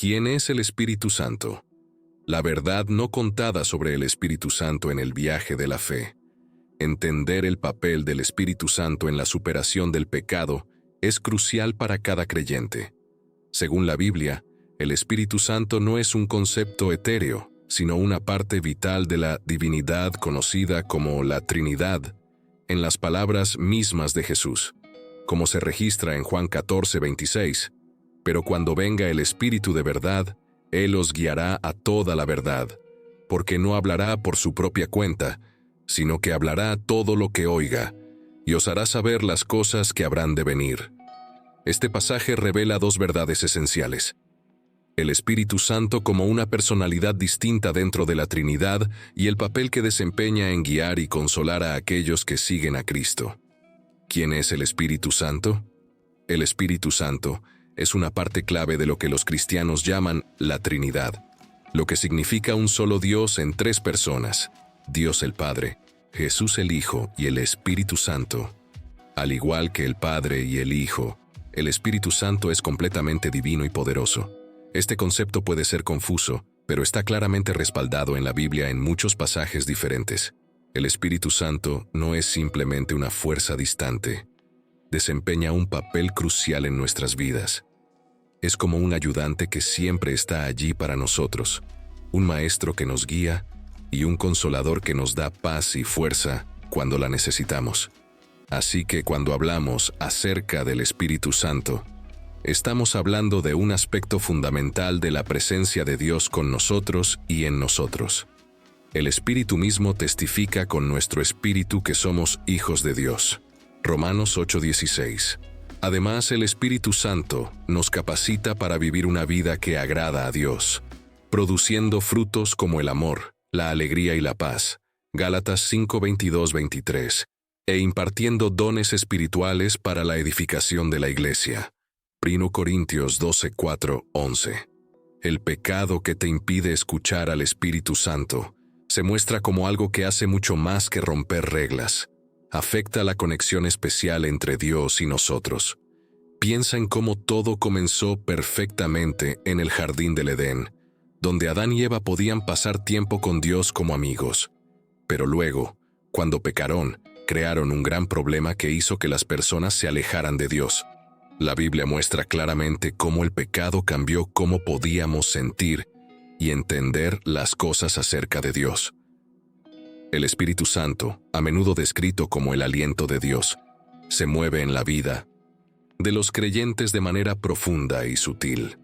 ¿Quién es el Espíritu Santo? La verdad no contada sobre el Espíritu Santo en el viaje de la fe. Entender el papel del Espíritu Santo en la superación del pecado es crucial para cada creyente. Según la Biblia, el Espíritu Santo no es un concepto etéreo, sino una parte vital de la divinidad conocida como la Trinidad, en las palabras mismas de Jesús, como se registra en Juan 14:26. Pero cuando venga el Espíritu de verdad, Él os guiará a toda la verdad, porque no hablará por su propia cuenta, sino que hablará todo lo que oiga, y os hará saber las cosas que habrán de venir. Este pasaje revela dos verdades esenciales: el Espíritu Santo como una personalidad distinta dentro de la Trinidad y el papel que desempeña en guiar y consolar a aquellos que siguen a Cristo. ¿Quién es el Espíritu Santo? El Espíritu Santo es una parte clave de lo que los cristianos llaman la Trinidad, lo que significa un solo Dios en tres personas: Dios el Padre, Jesús el Hijo y el Espíritu Santo. Al igual que el Padre y el Hijo, el Espíritu Santo es completamente divino y poderoso. Este concepto puede ser confuso, pero está claramente respaldado en la Biblia en muchos pasajes diferentes. El Espíritu Santo no es simplemente una fuerza distante. Desempeña un papel crucial en nuestras vidas. Es como un ayudante que siempre está allí para nosotros, un maestro que nos guía y un consolador que nos da paz y fuerza cuando la necesitamos. Así que cuando hablamos acerca del Espíritu Santo, estamos hablando de un aspecto fundamental de la presencia de Dios con nosotros y en nosotros. El Espíritu mismo testifica con nuestro espíritu que somos hijos de Dios. Romanos 8:16. Además, el Espíritu Santo nos capacita para vivir una vida que agrada a Dios, produciendo frutos como el amor, la alegría y la paz. Gálatas 5:22-23. E impartiendo dones espirituales para la edificación de la iglesia. 1 Corintios 12:4-11. El pecado que te impide escuchar al Espíritu Santo se muestra como algo que hace mucho más que romper reglas. Afecta la conexión especial entre Dios y nosotros. Piensa en cómo todo comenzó perfectamente en el jardín del Edén, donde Adán y Eva podían pasar tiempo con Dios como amigos. Pero luego, cuando pecaron, crearon un gran problema que hizo que las personas se alejaran de Dios. La Biblia muestra claramente cómo el pecado cambió cómo podíamos sentir y entender las cosas acerca de Dios. El Espíritu Santo, a menudo descrito como el aliento de Dios, se mueve en la vida de los creyentes de manera profunda y sutil.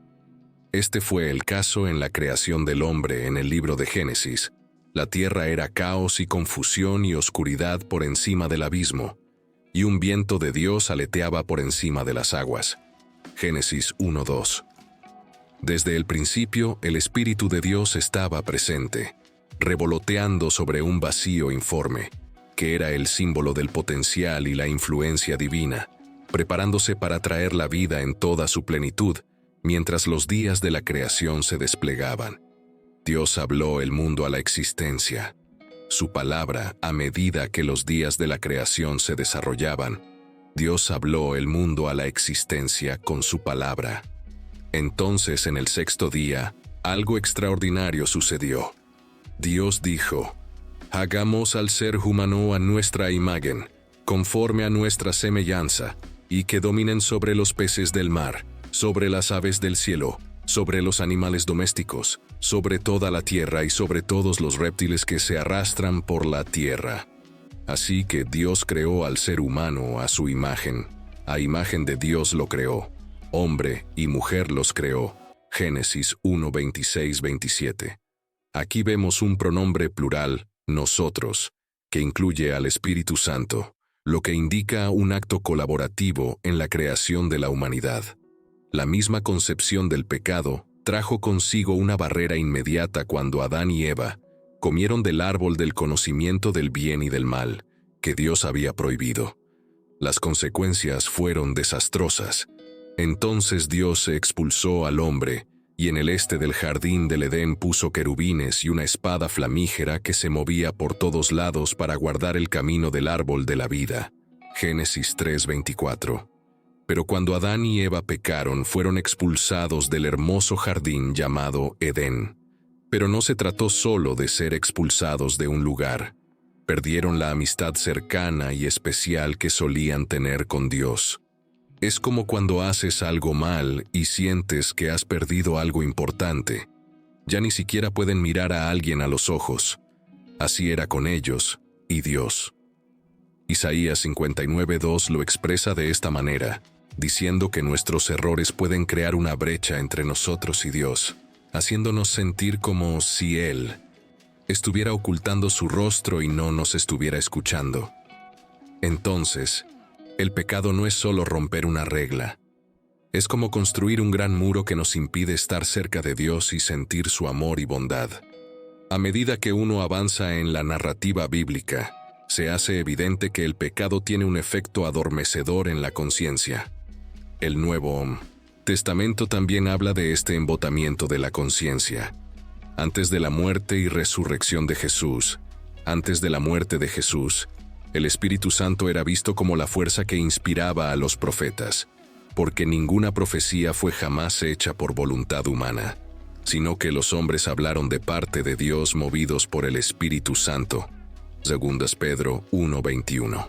Este fue el caso en la creación del hombre en el libro de Génesis. La tierra era caos y confusión y oscuridad por encima del abismo, y un viento de Dios aleteaba por encima de las aguas. Génesis 1:2. Desde el principio, el Espíritu de Dios estaba presente, revoloteando sobre un vacío informe, que era el símbolo del potencial y la influencia divina, preparándose para traer la vida en toda su plenitud, mientras los días de la creación se desplegaban. Dios habló el mundo a la existencia. Su palabra, a medida que los días de la creación se desarrollaban, Dios habló el mundo a la existencia con su palabra. Entonces, en el sexto día, algo extraordinario sucedió. Dios dijo: «Hagamos al ser humano a nuestra imagen, conforme a nuestra semejanza, y que dominen sobre los peces del mar, sobre las aves del cielo, sobre los animales domésticos, sobre toda la tierra y sobre todos los reptiles que se arrastran por la tierra». Así que Dios creó al ser humano a su imagen. A imagen de Dios lo creó. Hombre y mujer los creó. Génesis 1:26-27. Aquí vemos un pronombre plural, nosotros, que incluye al Espíritu Santo, lo que indica un acto colaborativo en la creación de la humanidad. La misma concepción del pecado trajo consigo una barrera inmediata cuando Adán y Eva comieron del árbol del conocimiento del bien y del mal, que Dios había prohibido. Las consecuencias fueron desastrosas. Entonces Dios expulsó al hombre, y en el este del jardín del Edén puso querubines y una espada flamígera que se movía por todos lados para guardar el camino del árbol de la vida. Génesis 3:24. Pero cuando Adán y Eva pecaron, fueron expulsados del hermoso jardín llamado Edén. Pero no se trató solo de ser expulsados de un lugar. Perdieron la amistad cercana y especial que solían tener con Dios. Es como cuando haces algo mal y sientes que has perdido algo importante. Ya ni siquiera pueden mirar a alguien a los ojos. Así era con ellos y Dios. Isaías 59:2 lo expresa de esta manera, diciendo que nuestros errores pueden crear una brecha entre nosotros y Dios, haciéndonos sentir como si Él estuviera ocultando su rostro y no nos estuviera escuchando. Entonces, el pecado no es solo romper una regla. Es como construir un gran muro que nos impide estar cerca de Dios y sentir su amor y bondad. A medida que uno avanza en la narrativa bíblica, se hace evidente que el pecado tiene un efecto adormecedor en la conciencia. El Nuevo Testamento también habla de este embotamiento de la conciencia. Antes de la muerte y resurrección de Jesús, antes de la muerte de Jesús, el Espíritu Santo era visto como la fuerza que inspiraba a los profetas, porque ninguna profecía fue jamás hecha por voluntad humana, sino que los hombres hablaron de parte de Dios movidos por el Espíritu Santo. 2 Pedro 1:21.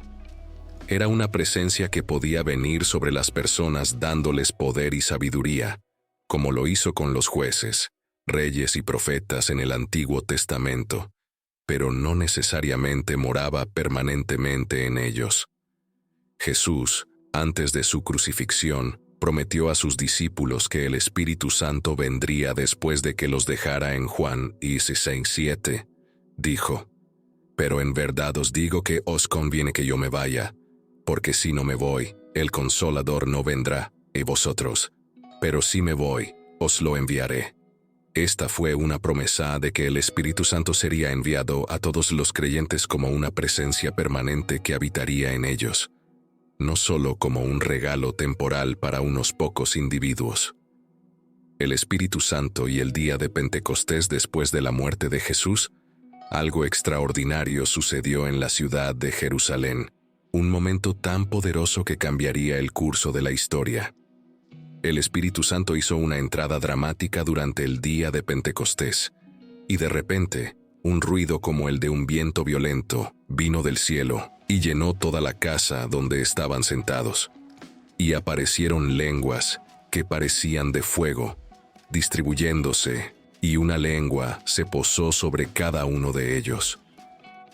Era una presencia que podía venir sobre las personas dándoles poder y sabiduría, como lo hizo con los jueces, reyes y profetas en el Antiguo Testamento, pero no necesariamente moraba permanentemente en ellos. Jesús, antes de su crucifixión, prometió a sus discípulos que el Espíritu Santo vendría después de que los dejara en Juan 16:7. Dijo: «Pero en verdad os digo que os conviene que yo me vaya, porque si no me voy, el Consolador no vendrá, y vosotros, pero si me voy, os lo enviaré». Esta fue una promesa de que el Espíritu Santo sería enviado a todos los creyentes como una presencia permanente que habitaría en ellos, no solo como un regalo temporal para unos pocos individuos. El Espíritu Santo y el día de Pentecostés después de la muerte de Jesús, algo extraordinario sucedió en la ciudad de Jerusalén, un momento tan poderoso que cambiaría el curso de la historia. El Espíritu Santo hizo una entrada dramática durante el día de Pentecostés, y de repente, un ruido como el de un viento violento vino del cielo y llenó toda la casa donde estaban sentados. Y aparecieron lenguas que parecían de fuego, distribuyéndose, y una lengua se posó sobre cada uno de ellos.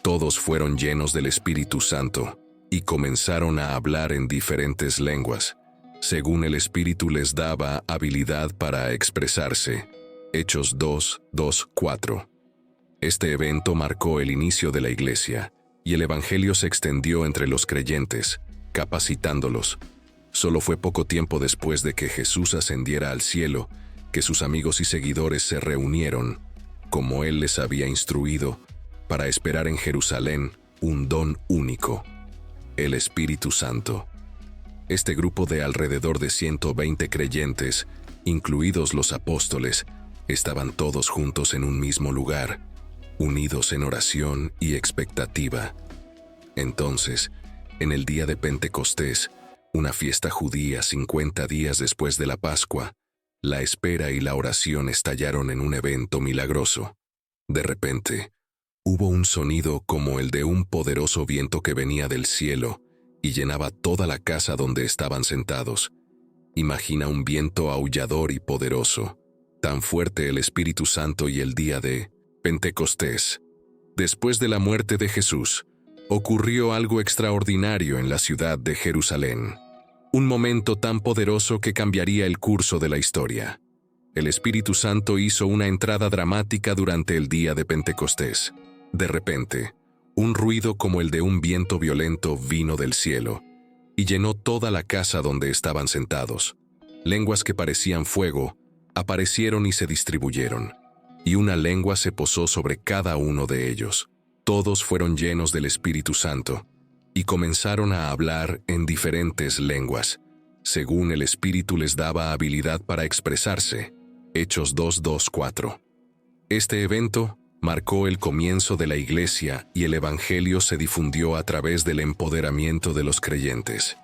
Todos fueron llenos del Espíritu Santo y comenzaron a hablar en diferentes lenguas, según el Espíritu les daba habilidad para expresarse. Hechos 2:4. Este evento marcó el inicio de la Iglesia, y el Evangelio se extendió entre los creyentes, capacitándolos. Solo fue poco tiempo después de que Jesús ascendiera al cielo que sus amigos y seguidores se reunieron, como Él les había instruido, para esperar en Jerusalén un don único: el Espíritu Santo. Este grupo de alrededor de 120 creyentes, incluidos los apóstoles, estaban todos juntos en un mismo lugar, unidos en oración y expectativa. Entonces, en el día de Pentecostés, una fiesta judía 50 días después de la Pascua, la espera y la oración estallaron en un evento milagroso. De repente, hubo un sonido como el de un poderoso viento que venía del cielo y llenaba toda la casa donde estaban sentados. Imagina un viento aullador y poderoso, tan fuerte el Espíritu Santo. Y el día de Pentecostés, después de la muerte de Jesús, ocurrió algo extraordinario en la ciudad de Jerusalén. Un momento tan poderoso que cambiaría el curso de la historia. El Espíritu Santo hizo una entrada dramática durante el día de Pentecostés. De repente, un ruido como el de un viento violento vino del cielo y llenó toda la casa donde estaban sentados. Lenguas que parecían fuego aparecieron y se distribuyeron, y una lengua se posó sobre cada uno de ellos. Todos fueron llenos del Espíritu Santo y comenzaron a hablar en diferentes lenguas, según el Espíritu les daba habilidad para expresarse. Hechos 2:4. Este evento marcó el comienzo de la Iglesia y el Evangelio se difundió a través del empoderamiento de los creyentes.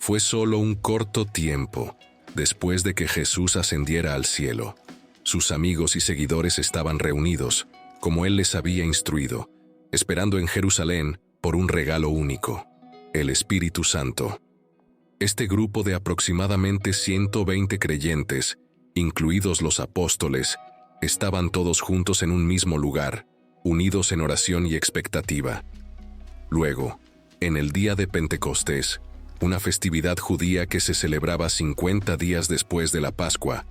Fue solo un corto tiempo después de que Jesús ascendiera al cielo. Sus amigos y seguidores estaban reunidos, como Él les había instruido, esperando en Jerusalén por un regalo único, el Espíritu Santo. Este grupo de aproximadamente 120 creyentes, incluidos los apóstoles, estaban todos juntos en un mismo lugar, unidos en oración y expectativa. Luego, en el día de Pentecostés, una festividad judía que se celebraba 50 días después de la Pascua,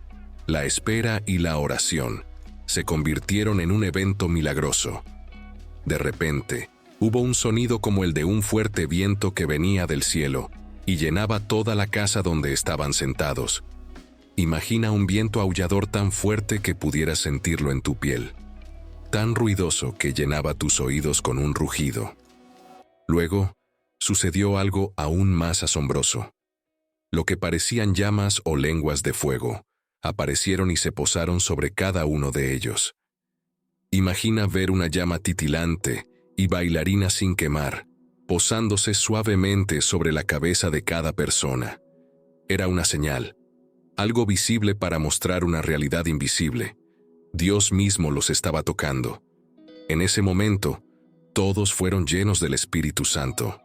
la espera y la oración se convirtieron en un evento milagroso. De repente, hubo un sonido como el de un fuerte viento que venía del cielo y llenaba toda la casa donde estaban sentados. Imagina un viento aullador tan fuerte que pudieras sentirlo en tu piel, tan ruidoso que llenaba tus oídos con un rugido. Luego, sucedió algo aún más asombroso. Lo que parecían llamas o lenguas de fuego aparecieron y se posaron sobre cada uno de ellos. Imagina ver una llama titilante y bailarina sin quemar, posándose suavemente sobre la cabeza de cada persona. Era una señal, algo visible para mostrar una realidad invisible. Dios mismo los estaba tocando. En ese momento, todos fueron llenos del Espíritu Santo.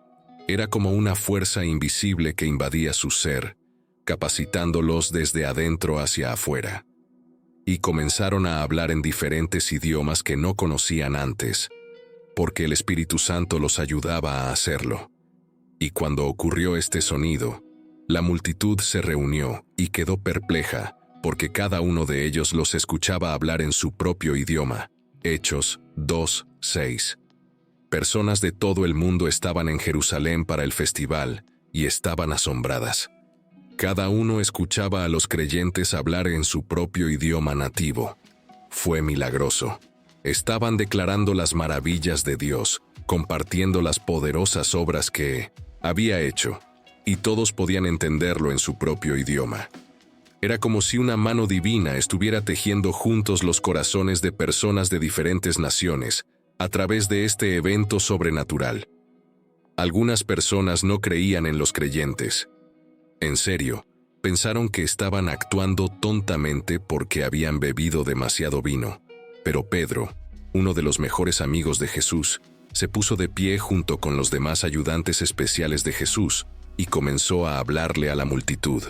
Era como una fuerza invisible que invadía su ser, capacitándolos desde adentro hacia afuera. Y comenzaron a hablar en diferentes idiomas que no conocían antes, porque el Espíritu Santo los ayudaba a hacerlo. Y cuando ocurrió este sonido, la multitud se reunió y quedó perpleja, porque cada uno de ellos los escuchaba hablar en su propio idioma. Hechos 2:6. Personas de todo el mundo estaban en Jerusalén para el festival y estaban asombradas. Cada uno escuchaba a los creyentes hablar en su propio idioma nativo. Fue milagroso. Estaban declarando las maravillas de Dios, compartiendo las poderosas obras que había hecho, y todos podían entenderlo en su propio idioma. Era como si una mano divina estuviera tejiendo juntos los corazones de personas de diferentes naciones a través de este evento sobrenatural. Algunas personas no creían en los creyentes. En serio, pensaron que estaban actuando tontamente porque habían bebido demasiado vino. Pero Pedro, uno de los mejores amigos de Jesús, se puso de pie junto con los demás ayudantes especiales de Jesús y comenzó a hablarle a la multitud.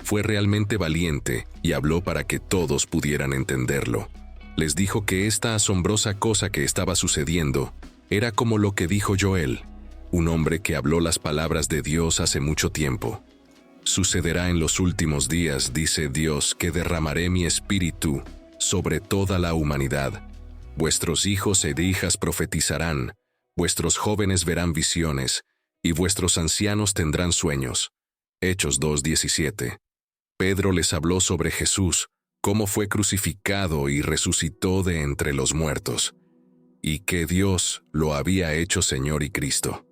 Fue realmente valiente y habló para que todos pudieran entenderlo. Les dijo que esta asombrosa cosa que estaba sucediendo era como lo que dijo Joel, un hombre que habló las palabras de Dios hace mucho tiempo. Sucederá en los últimos días, dice Dios, que derramaré mi espíritu sobre toda la humanidad. Vuestros hijos e hijas profetizarán, vuestros jóvenes verán visiones, y vuestros ancianos tendrán sueños. Hechos 2:17. Pedro les habló sobre Jesús, cómo fue crucificado y resucitó de entre los muertos, y que Dios lo había hecho Señor y Cristo.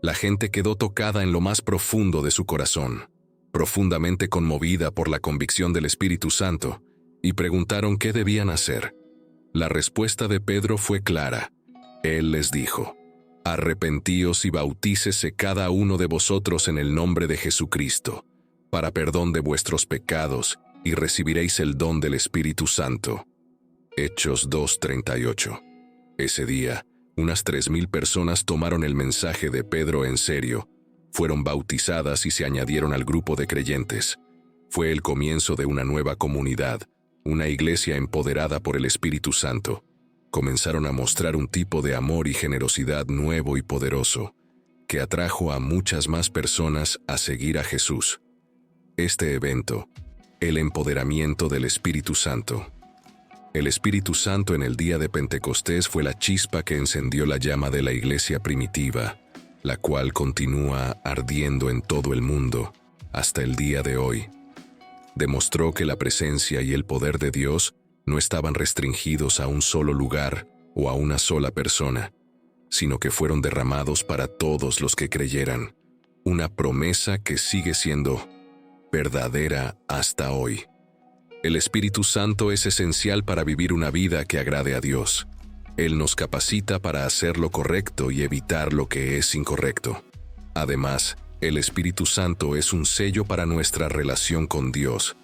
La gente quedó tocada en lo más profundo de su corazón, profundamente conmovida por la convicción del Espíritu Santo, y preguntaron qué debían hacer. La respuesta de Pedro fue clara. Él les dijo: arrepentíos y bautícese cada uno de vosotros en el nombre de Jesucristo, para perdón de vuestros pecados, y recibiréis el don del Espíritu Santo. Hechos 2:38. Ese día, unas 3,000 personas tomaron el mensaje de Pedro en serio, fueron bautizadas y se añadieron al grupo de creyentes. Fue el comienzo de una nueva comunidad, una iglesia empoderada por el Espíritu Santo. Comenzaron a mostrar un tipo de amor y generosidad nuevo y poderoso, que atrajo a muchas más personas a seguir a Jesús. Este evento, el empoderamiento del Espíritu Santo. El Espíritu Santo en el día de Pentecostés fue la chispa que encendió la llama de la iglesia primitiva, la cual continúa ardiendo en todo el mundo hasta el día de hoy. Demostró que la presencia y el poder de Dios no estaban restringidos a un solo lugar o a una sola persona, sino que fueron derramados para todos los que creyeran, una promesa que sigue siendo verdadera hasta hoy. El Espíritu Santo es esencial para vivir una vida que agrade a Dios. Él nos capacita para hacer lo correcto y evitar lo que es incorrecto. Además, El Espíritu Santo es un sello para nuestra relación con Dios,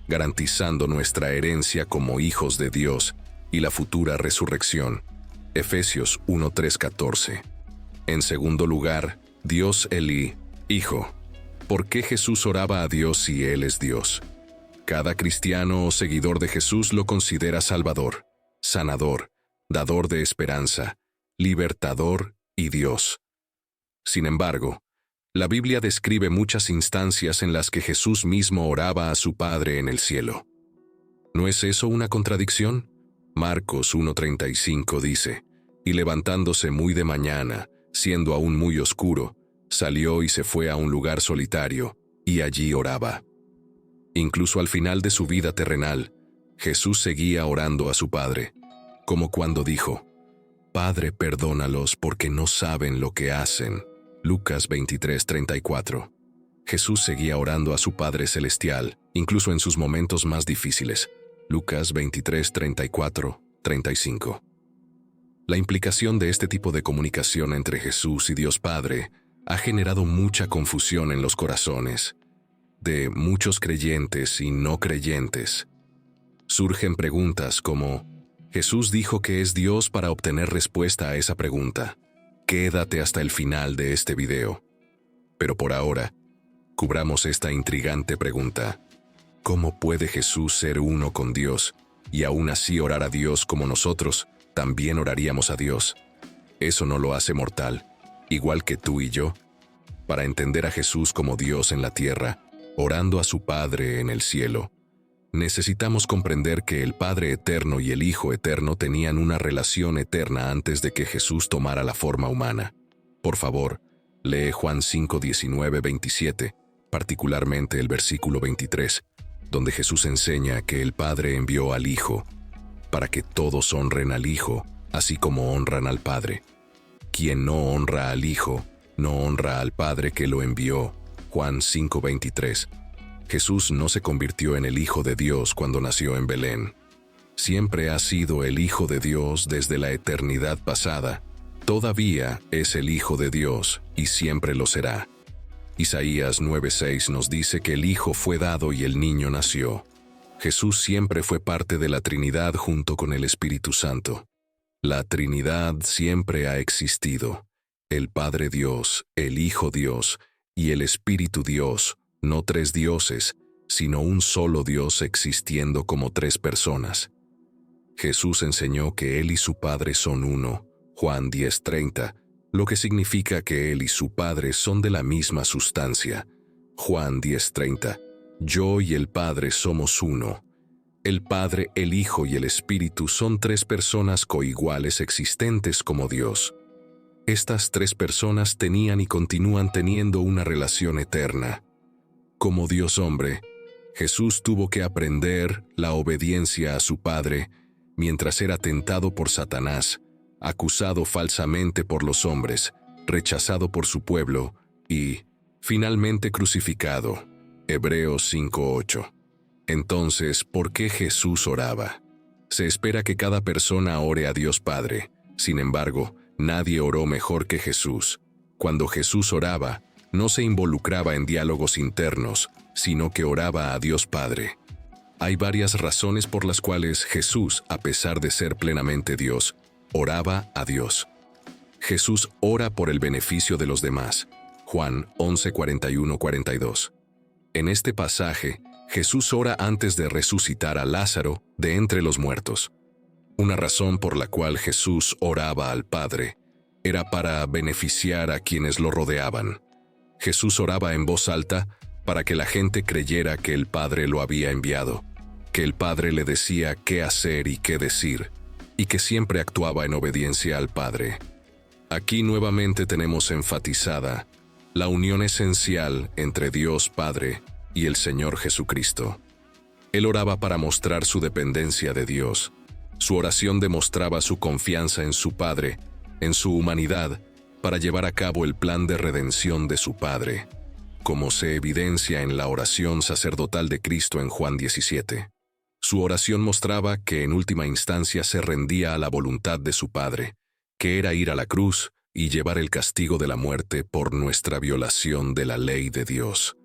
garantizando nuestra herencia como hijos de Dios y la futura resurrección. Efesios 1:3-14. En segundo lugar, Dios Elí, Hijo. ¿Por qué Jesús oraba a Dios si Él es Dios? Cada cristiano o seguidor de Jesús lo considera Salvador, sanador, dador de esperanza, libertador y Dios. Sin embargo, la Biblia describe muchas instancias en las que Jesús mismo oraba a su Padre en el cielo. ¿No es eso una contradicción? Marcos 1:35 dice, «Y levantándose muy de mañana, siendo aún muy oscuro, salió y se fue a un lugar solitario, y allí oraba». Incluso al final de su vida terrenal, Jesús seguía orando a su Padre, como cuando dijo, «Padre, perdónalos porque no saben lo que hacen». Lucas 23:34. Jesús seguía orando a su Padre Celestial, incluso en sus momentos más difíciles. Lucas 23:34-35. La implicación de este tipo de comunicación entre Jesús y Dios Padre ha generado mucha confusión en los corazones de muchos creyentes y no creyentes. Surgen preguntas como, Jesús dijo que es Dios para obtener respuesta a esa pregunta. Quédate hasta el final de este video. Pero por ahora, cubramos esta intrigante pregunta. ¿Cómo puede Jesús ser uno con Dios y aún así orar a Dios como nosotros también oraríamos a Dios? Eso no lo hace mortal, igual que tú y yo. Para entender a Jesús como Dios en la tierra, orando a su Padre en el cielo, necesitamos comprender que el Padre eterno y el Hijo eterno tenían una relación eterna antes de que Jesús tomara la forma humana. Por favor, lee Juan 5:19-27, particularmente el versículo 23, donde Jesús enseña que el Padre envió al Hijo, para que todos honren al Hijo, así como honran al Padre. Quien no honra al Hijo, no honra al Padre que lo envió. Juan 5:23. Jesús no se convirtió en el Hijo de Dios cuando nació en Belén. Siempre ha sido el Hijo de Dios desde la eternidad pasada. Todavía es el Hijo de Dios y siempre lo será. Isaías 9:6 nos dice que el Hijo fue dado y el niño nació. Jesús siempre fue parte de la Trinidad junto con el Espíritu Santo. La Trinidad siempre ha existido. El Padre Dios, el Hijo Dios y el Espíritu Dios, no tres dioses, sino un solo Dios existiendo como tres personas. Jesús enseñó que Él y su Padre son uno, Juan 10:30, lo que significa que Él y su Padre son de la misma sustancia. Juan 10:30, yo y el Padre somos uno. El Padre, el Hijo y el Espíritu son tres personas coiguales existentes como Dios. Estas tres personas tenían y continúan teniendo una relación eterna. Como Dios hombre, Jesús tuvo que aprender la obediencia a su Padre mientras era tentado por Satanás, acusado falsamente por los hombres, rechazado por su pueblo y, finalmente, crucificado. Hebreos 5:8. Entonces, ¿por qué Jesús oraba? Se espera que cada persona ore a Dios Padre. Sin embargo, nadie oró mejor que Jesús. Cuando Jesús oraba, no se involucraba en diálogos internos, sino que oraba a Dios Padre. Hay varias razones por las cuales Jesús, a pesar de ser plenamente Dios, oraba a Dios. Jesús ora por el beneficio de los demás. Juan 11:41-42. En este pasaje, Jesús ora antes de resucitar a Lázaro de entre los muertos. Una razón por la cual Jesús oraba al Padre era para beneficiar a quienes lo rodeaban. Jesús oraba en voz alta para que la gente creyera que el Padre lo había enviado, que el Padre le decía qué hacer y qué decir, y que siempre actuaba en obediencia al Padre. Aquí nuevamente tenemos enfatizada la unión esencial entre Dios Padre y el Señor Jesucristo. Él oraba para mostrar su dependencia de Dios. Su oración demostraba su confianza en su Padre, en su humanidad, para llevar a cabo el plan de redención de su Padre, como se evidencia en la oración sacerdotal de Cristo en Juan 17. Su oración mostraba que en última instancia se rendía a la voluntad de su Padre, que era ir a la cruz, y llevar el castigo de la muerte por nuestra violación de la ley de Dios.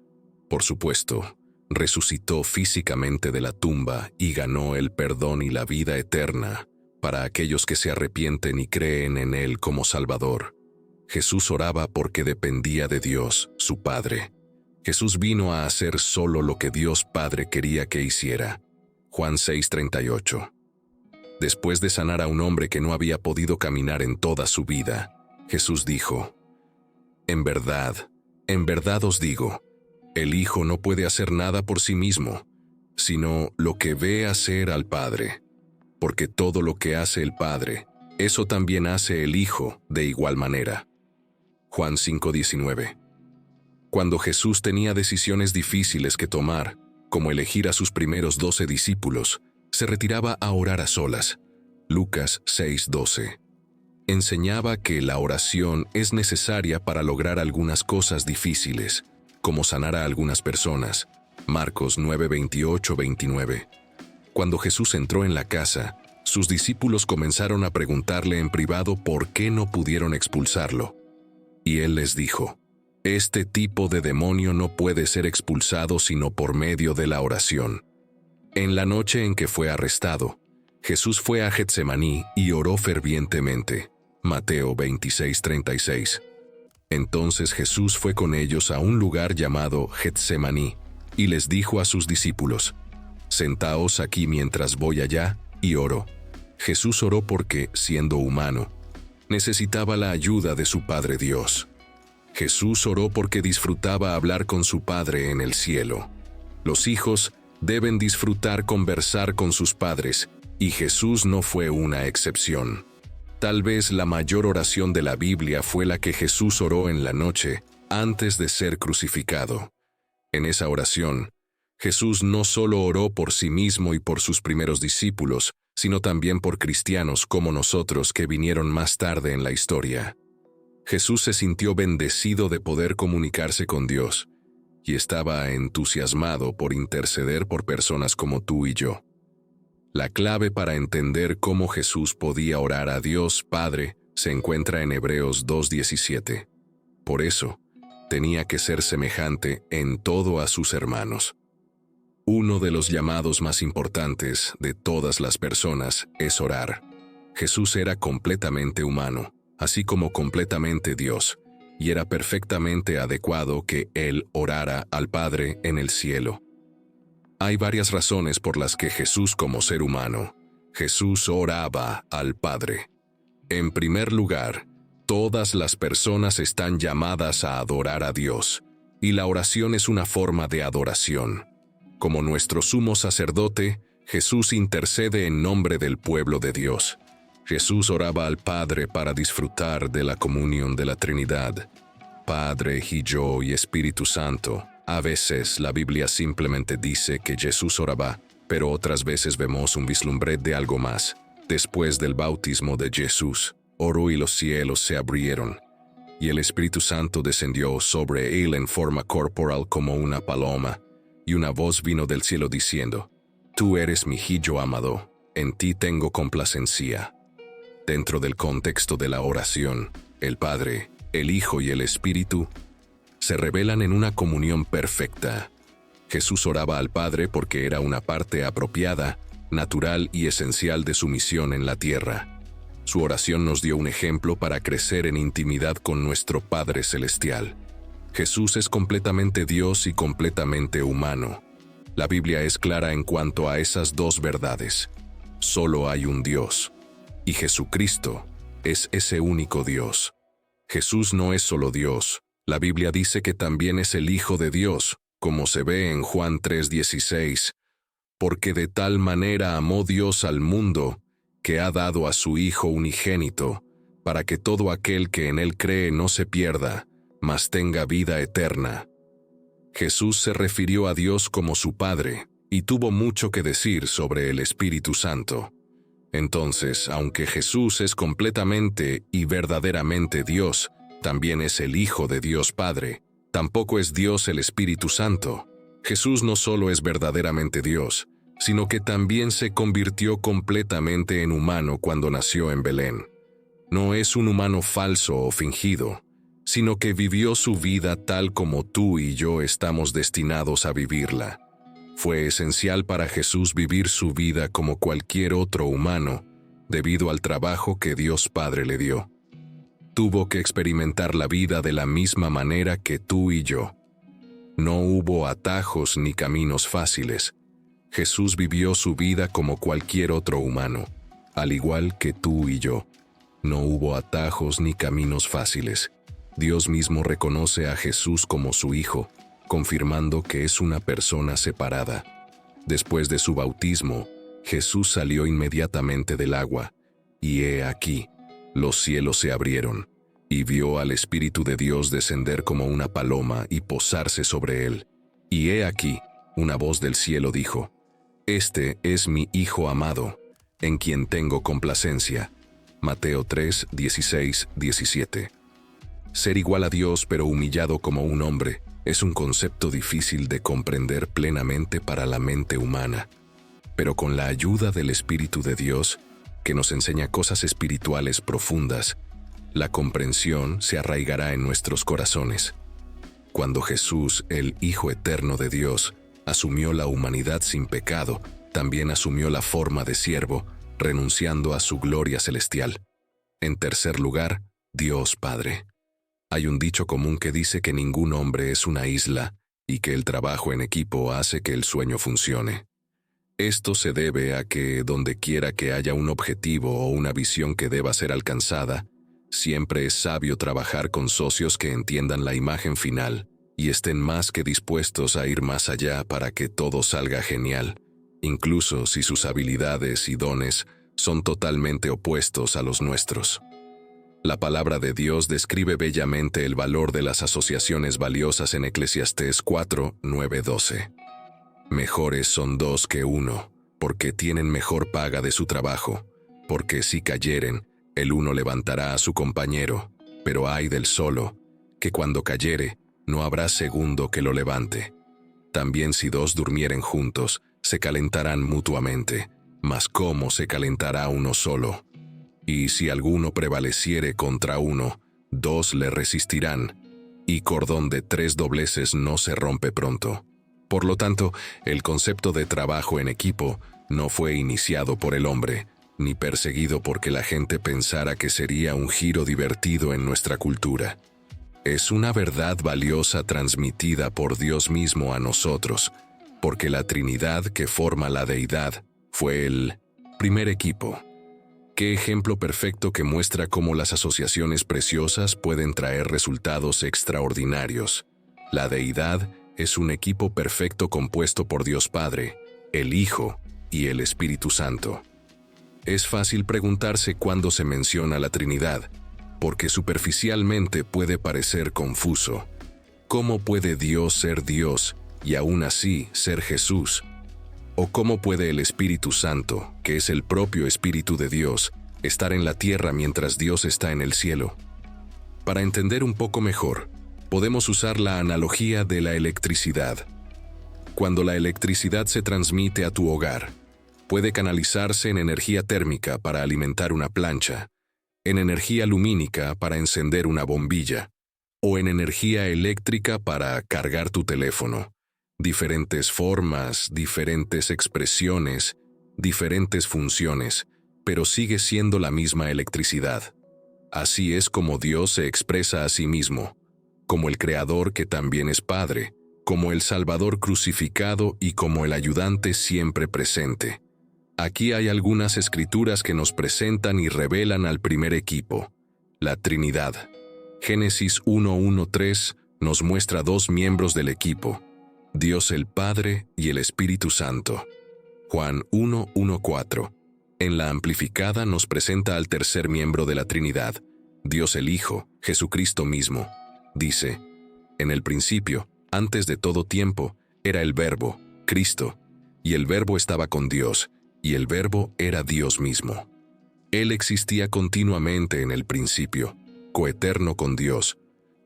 Por supuesto, resucitó físicamente de la tumba y ganó el perdón y la vida eterna para aquellos que se arrepienten y creen en Él como Salvador. Jesús oraba porque dependía de Dios, su Padre. Jesús vino a hacer solo lo que Dios Padre quería que hiciera. Juan 6:38. Después de sanar a un hombre que no había podido caminar en toda su vida, Jesús dijo: en verdad os digo, el Hijo no puede hacer nada por sí mismo, sino lo que ve hacer al Padre. Porque todo lo que hace el Padre, eso también hace el Hijo de igual manera. Juan 5:19. Cuando Jesús tenía decisiones difíciles que tomar, como elegir a sus primeros 12 discípulos, se retiraba a orar a solas. Lucas 6:12. Enseñaba que la oración es necesaria para lograr algunas cosas difíciles, como sanar a algunas personas. Marcos 9:28-29. Cuando Jesús entró en la casa, sus discípulos comenzaron a preguntarle en privado por qué no pudieron expulsarlo. Y él les dijo: este tipo de demonio no puede ser expulsado sino por medio de la oración. En la noche en que fue arrestado, Jesús fue a Getsemaní y oró fervientemente. Mateo 26:36. Entonces Jesús fue con ellos a un lugar llamado Getsemaní, y les dijo a sus discípulos: sentaos aquí mientras voy allá y oro. Jesús oró porque, siendo humano, necesitaba la ayuda de su Padre Dios. Jesús oró porque disfrutaba hablar con su Padre en el cielo. Los hijos deben disfrutar conversar con sus padres, y Jesús no fue una excepción. Tal vez la mayor oración de la Biblia fue la que Jesús oró en la noche antes de ser crucificado. En esa oración, Jesús no solo oró por sí mismo y por sus primeros discípulos, sino también por cristianos como nosotros que vinieron más tarde en la historia. Jesús se sintió bendecido de poder comunicarse con Dios, y estaba entusiasmado por interceder por personas como tú y yo. La clave para entender cómo Jesús podía orar a Dios Padre se encuentra en Hebreos 2:17. Por eso, tenía que ser semejante en todo a sus hermanos. Uno de los llamados más importantes de todas las personas es orar. Jesús era completamente humano, así como completamente Dios, y era perfectamente adecuado que Él orara al Padre en el cielo. Hay varias razones por las que Jesús, como ser humano, Jesús oraba al Padre. En primer lugar, todas las personas están llamadas a adorar a Dios, y la oración es una forma de adoración. Como nuestro sumo sacerdote, Jesús intercede en nombre del pueblo de Dios. Jesús oraba al Padre para disfrutar de la comunión de la Trinidad. Padre, Hijo y Espíritu Santo. A veces la Biblia simplemente dice que Jesús oraba, pero otras veces vemos un vislumbre de algo más. Después del bautismo de Jesús, oró y los cielos se abrieron, y el Espíritu Santo descendió sobre él en forma corporal como una paloma, y una voz vino del cielo diciendo: Tú eres mi Hijo amado, en ti tengo complacencia. Dentro del contexto de la oración, el Padre, el Hijo y el Espíritu se revelan en una comunión perfecta. Jesús oraba al Padre porque era una parte apropiada, natural y esencial de su misión en la tierra. Su oración nos dio un ejemplo para crecer en intimidad con nuestro Padre Celestial. Jesús es completamente Dios y completamente humano. La Biblia es clara en cuanto a esas dos verdades. Solo hay un Dios, y Jesucristo es ese único Dios. Jesús no es solo Dios. La Biblia dice que también es el Hijo de Dios, como se ve en Juan 3:16, porque de tal manera amó Dios al mundo, que ha dado a su Hijo unigénito, para que todo aquel que en él cree no se pierda, mas tenga vida eterna. Jesús se refirió a Dios como su Padre, y tuvo mucho que decir sobre el Espíritu Santo. Entonces, aunque Jesús es completamente y verdaderamente Dios, también es el Hijo de Dios Padre. Tampoco es Dios el Espíritu Santo. Jesús no solo es verdaderamente Dios, sino que también se convirtió completamente en humano cuando nació en Belén. No es un humano falso o fingido, sino que vivió su vida tal como tú y yo estamos destinados a vivirla. Fue esencial para Jesús vivir su vida como cualquier otro humano, debido al trabajo que Dios Padre le dio. Tuvo que experimentar la vida de la misma manera que tú y yo. No hubo atajos ni caminos fáciles. Jesús vivió su vida como cualquier otro humano, al igual que tú y yo. No hubo atajos ni caminos fáciles. Dios mismo reconoce a Jesús como su Hijo, confirmando que es una persona separada. Después de su bautismo, Jesús salió inmediatamente del agua, y he aquí, los cielos se abrieron, y vio al Espíritu de Dios descender como una paloma y posarse sobre él. Y he aquí, una voz del cielo dijo: «Este es mi Hijo amado, en quien tengo complacencia». Mateo 3, 16, 17. Ser igual a Dios pero humillado como un hombre es un concepto difícil de comprender plenamente para la mente humana. Pero con la ayuda del Espíritu de Dios, que nos enseña cosas espirituales profundas, la comprensión se arraigará en nuestros corazones. Cuando Jesús, el Hijo eterno de Dios, asumió la humanidad sin pecado, también asumió la forma de siervo, renunciando a su gloria celestial. En tercer lugar, Dios Padre. Hay un dicho común que dice que ningún hombre es una isla y que el trabajo en equipo hace que el sueño funcione. Esto se debe a que, donde quiera que haya un objetivo o una visión que deba ser alcanzada, siempre es sabio trabajar con socios que entiendan la imagen final y estén más que dispuestos a ir más allá para que todo salga genial, incluso si sus habilidades y dones son totalmente opuestos a los nuestros. La palabra de Dios describe bellamente el valor de las asociaciones valiosas en Eclesiastés 4, 9, 12. Mejores son dos que uno, porque tienen mejor paga de su trabajo, porque si cayeren, el uno levantará a su compañero, pero ay del solo, que cuando cayere, no habrá segundo que lo levante. También si dos durmieren juntos, se calentarán mutuamente, mas ¿cómo se calentará uno solo? Y si alguno prevaleciere contra uno, dos le resistirán, y cordón de 3 dobleces no se rompe pronto. Por lo tanto, el concepto de trabajo en equipo no fue iniciado por el hombre, ni perseguido porque la gente pensara que sería un giro divertido en nuestra cultura. Es una verdad valiosa transmitida por Dios mismo a nosotros, porque la Trinidad que forma la deidad fue el primer equipo. Qué ejemplo perfecto que muestra cómo las asociaciones preciosas pueden traer resultados extraordinarios. La deidad es un equipo perfecto compuesto por Dios Padre, el Hijo y el Espíritu Santo. Es fácil preguntarse cuándo se menciona la Trinidad, porque superficialmente puede parecer confuso. ¿Cómo puede Dios ser Dios y aún así ser Jesús? ¿O cómo puede el Espíritu Santo, que es el propio Espíritu de Dios, estar en la tierra mientras Dios está en el cielo? Para entender un poco mejor, podemos usar la analogía de la electricidad. Cuando la electricidad se transmite a tu hogar, puede canalizarse en energía térmica para alimentar una plancha, en energía lumínica para encender una bombilla, o en energía eléctrica para cargar tu teléfono. Diferentes formas, diferentes expresiones, diferentes funciones, pero sigue siendo la misma electricidad. Así es como Dios se expresa a sí mismo, como el Creador que también es Padre, como el Salvador crucificado y como el ayudante siempre presente. Aquí hay algunas escrituras que nos presentan y revelan al primer equipo, la Trinidad. Génesis 1:1-3 nos muestra dos miembros del equipo, Dios el Padre y el Espíritu Santo. Juan 1:1-4. En la amplificada nos presenta al tercer miembro de la Trinidad, Dios el Hijo, Jesucristo mismo. Dice: en el principio, antes de todo tiempo, era el Verbo, Cristo, y el Verbo estaba con Dios, y el Verbo era Dios mismo. Él existía continuamente en el principio, coeterno con Dios.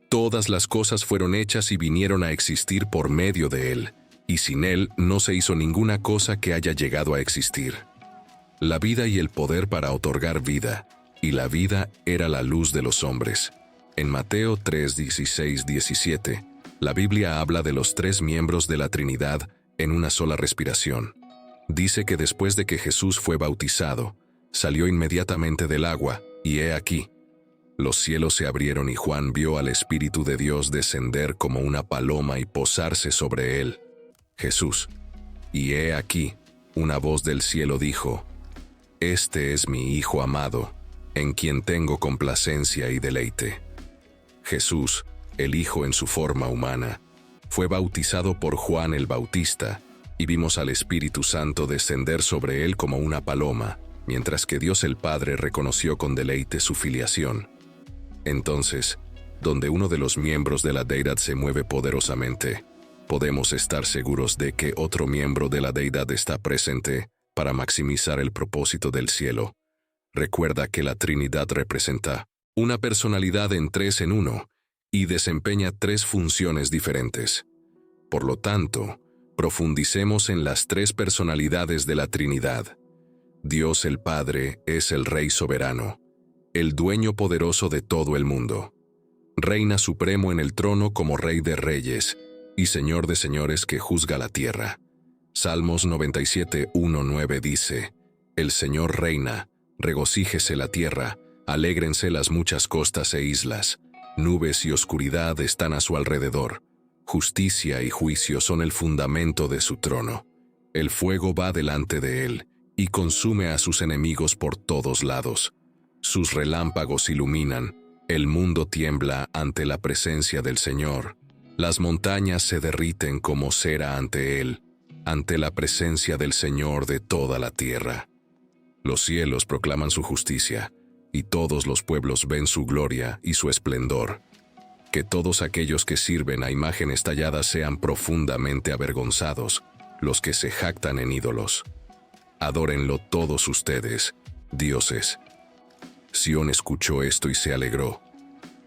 Todas las cosas fueron hechas y vinieron a existir por medio de Él, y sin Él no se hizo ninguna cosa que haya llegado a existir. La vida y el poder para otorgar vida, y la vida era la luz de los hombres. En Mateo 3, 16, 17, la Biblia habla de los tres miembros de la Trinidad en una sola respiración. Dice que después de que Jesús fue bautizado, salió inmediatamente del agua, y he aquí, los cielos se abrieron y Juan vio al Espíritu de Dios descender como una paloma y posarse sobre él. Jesús. Y he aquí, una voz del cielo dijo: Este es mi Hijo amado, en quien tengo complacencia y deleite. Jesús, el Hijo en su forma humana, fue bautizado por Juan el Bautista, y vimos al Espíritu Santo descender sobre él como una paloma, mientras que Dios el Padre reconoció con deleite su filiación. Entonces, donde uno de los miembros de la deidad se mueve poderosamente, podemos estar seguros de que otro miembro de la deidad está presente para maximizar el propósito del cielo. Recuerda que la Trinidad representa una personalidad en tres en uno y desempeña tres funciones diferentes. Por lo tanto, profundicemos en las tres personalidades de la Trinidad. Dios el Padre es el Rey soberano, el dueño poderoso de todo el mundo. Reina supremo en el trono como Rey de reyes y Señor de señores que juzga la tierra. Salmos 97, 1, 9 dice: El Señor reina, regocíjese la tierra, alégrense las muchas costas e islas. Nubes y oscuridad están a su alrededor. Justicia y juicio son el fundamento de su trono. El fuego va delante de él y consume a sus enemigos por todos lados. Sus relámpagos iluminan, el mundo tiembla ante la presencia del Señor. Las montañas se derriten como cera ante él, ante la presencia del Señor de toda la tierra. Los cielos proclaman su justicia, y todos los pueblos ven su gloria y su esplendor. Que todos aquellos que sirven a imágenes talladas sean profundamente avergonzados, los que se jactan en ídolos. Adórenlo todos ustedes, dioses. Sión escuchó esto y se alegró,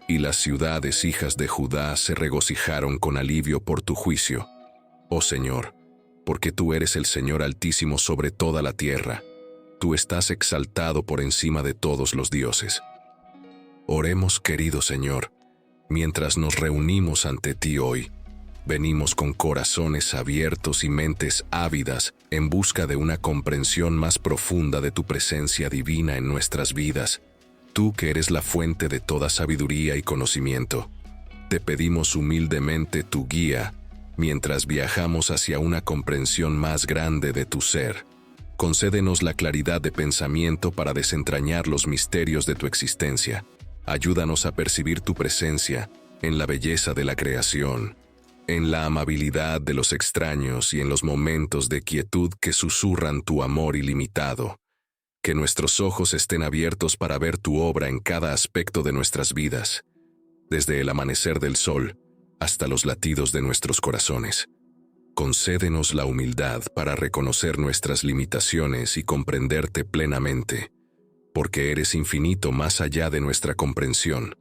y las ciudades hijas de Judá se regocijaron con alivio por tu juicio, oh Señor, porque tú eres el Señor Altísimo sobre toda la tierra. Tú estás exaltado por encima de todos los dioses. Oremos, querido Señor, mientras nos reunimos ante ti hoy. Venimos con corazones abiertos y mentes ávidas en busca de una comprensión más profunda de tu presencia divina en nuestras vidas. Tú que eres la fuente de toda sabiduría y conocimiento, te pedimos humildemente tu guía mientras viajamos hacia una comprensión más grande de tu ser. Concédenos la claridad de pensamiento para desentrañar los misterios de tu existencia. Ayúdanos a percibir tu presencia en la belleza de la creación, en la amabilidad de los extraños y en los momentos de quietud que susurran tu amor ilimitado. Que nuestros ojos estén abiertos para ver tu obra en cada aspecto de nuestras vidas, desde el amanecer del sol hasta los latidos de nuestros corazones. Concédenos la humildad para reconocer nuestras limitaciones y comprenderte plenamente, porque eres infinito más allá de nuestra comprensión,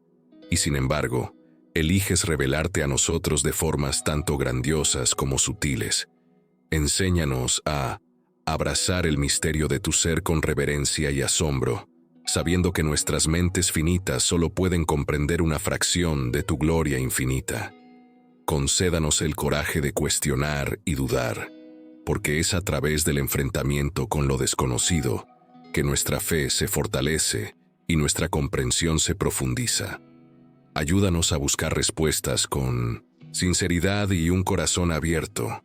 y sin embargo, eliges revelarte a nosotros de formas tanto grandiosas como sutiles. Enséñanos a abrazar el misterio de tu ser con reverencia y asombro, sabiendo que nuestras mentes finitas solo pueden comprender una fracción de tu gloria infinita. Concédanos el coraje de cuestionar y dudar, porque es a través del enfrentamiento con lo desconocido que nuestra fe se fortalece y nuestra comprensión se profundiza. Ayúdanos a buscar respuestas con sinceridad y un corazón abierto,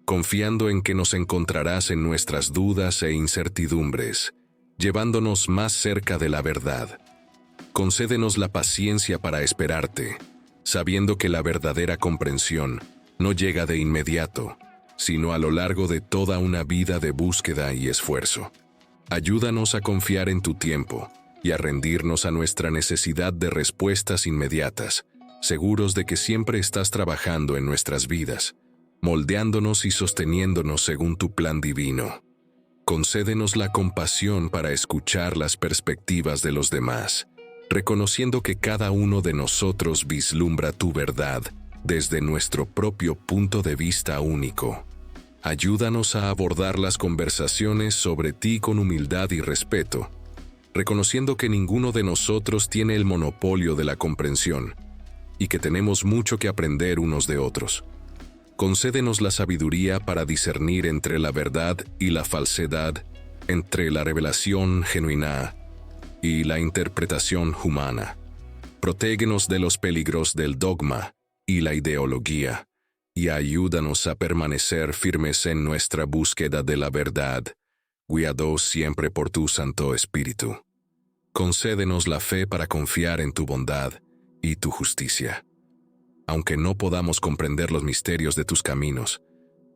confiando en que nos encontrarás en nuestras dudas e incertidumbres, llevándonos más cerca de la verdad. Concédenos la paciencia para esperarte, sabiendo que la verdadera comprensión no llega de inmediato, sino a lo largo de toda una vida de búsqueda y esfuerzo. Ayúdanos a confiar en tu tiempo y a rendirnos a nuestra necesidad de respuestas inmediatas, seguros de que siempre estás trabajando en nuestras vidas, moldeándonos y sosteniéndonos según tu plan divino. Concédenos la compasión para escuchar las perspectivas de los demás, reconociendo que cada uno de nosotros vislumbra tu verdad desde nuestro propio punto de vista único. Ayúdanos a abordar las conversaciones sobre ti con humildad y respeto, reconociendo que ninguno de nosotros tiene el monopolio de la comprensión y que tenemos mucho que aprender unos de otros. Concédenos la sabiduría para discernir entre la verdad y la falsedad, entre la revelación genuina y la interpretación humana. Protégenos de los peligros del dogma y la ideología, y ayúdanos a permanecer firmes en nuestra búsqueda de la verdad, guiados siempre por tu Santo Espíritu. Concédenos la fe para confiar en tu bondad y tu justicia. Aunque no podamos comprender los misterios de tus caminos,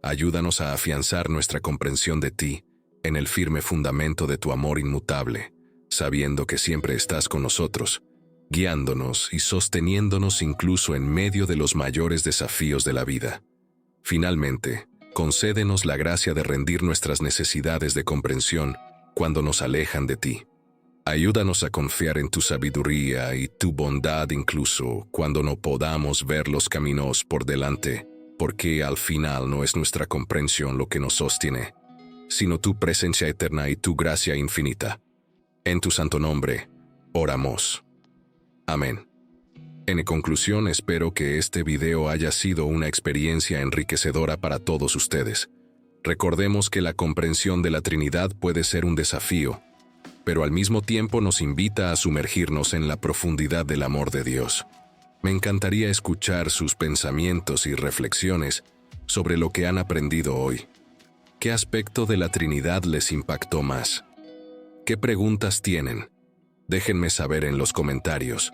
ayúdanos a afianzar nuestra comprensión de ti en el firme fundamento de tu amor inmutable, sabiendo que siempre estás con nosotros, guiándonos y sosteniéndonos incluso en medio de los mayores desafíos de la vida. Finalmente, concédenos la gracia de rendir nuestras necesidades de comprensión cuando nos alejan de ti. Ayúdanos a confiar en tu sabiduría y tu bondad incluso cuando no podamos ver los caminos por delante, porque al final no es nuestra comprensión lo que nos sostiene, sino tu presencia eterna y tu gracia infinita. En tu santo nombre, oramos. Amén. En conclusión, espero que este video haya sido una experiencia enriquecedora para todos ustedes. Recordemos que la comprensión de la Trinidad puede ser un desafío, pero al mismo tiempo nos invita a sumergirnos en la profundidad del amor de Dios. Me encantaría escuchar sus pensamientos y reflexiones sobre lo que han aprendido hoy. ¿Qué aspecto de la Trinidad les impactó más? ¿Qué preguntas tienen? Déjenme saber en los comentarios.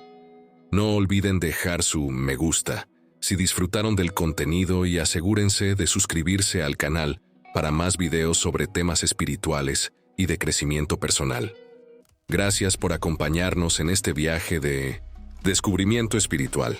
No olviden dejar su me gusta si disfrutaron del contenido y asegúrense de suscribirse al canal para más videos sobre temas espirituales y de crecimiento personal. Gracias por acompañarnos en este viaje de descubrimiento espiritual.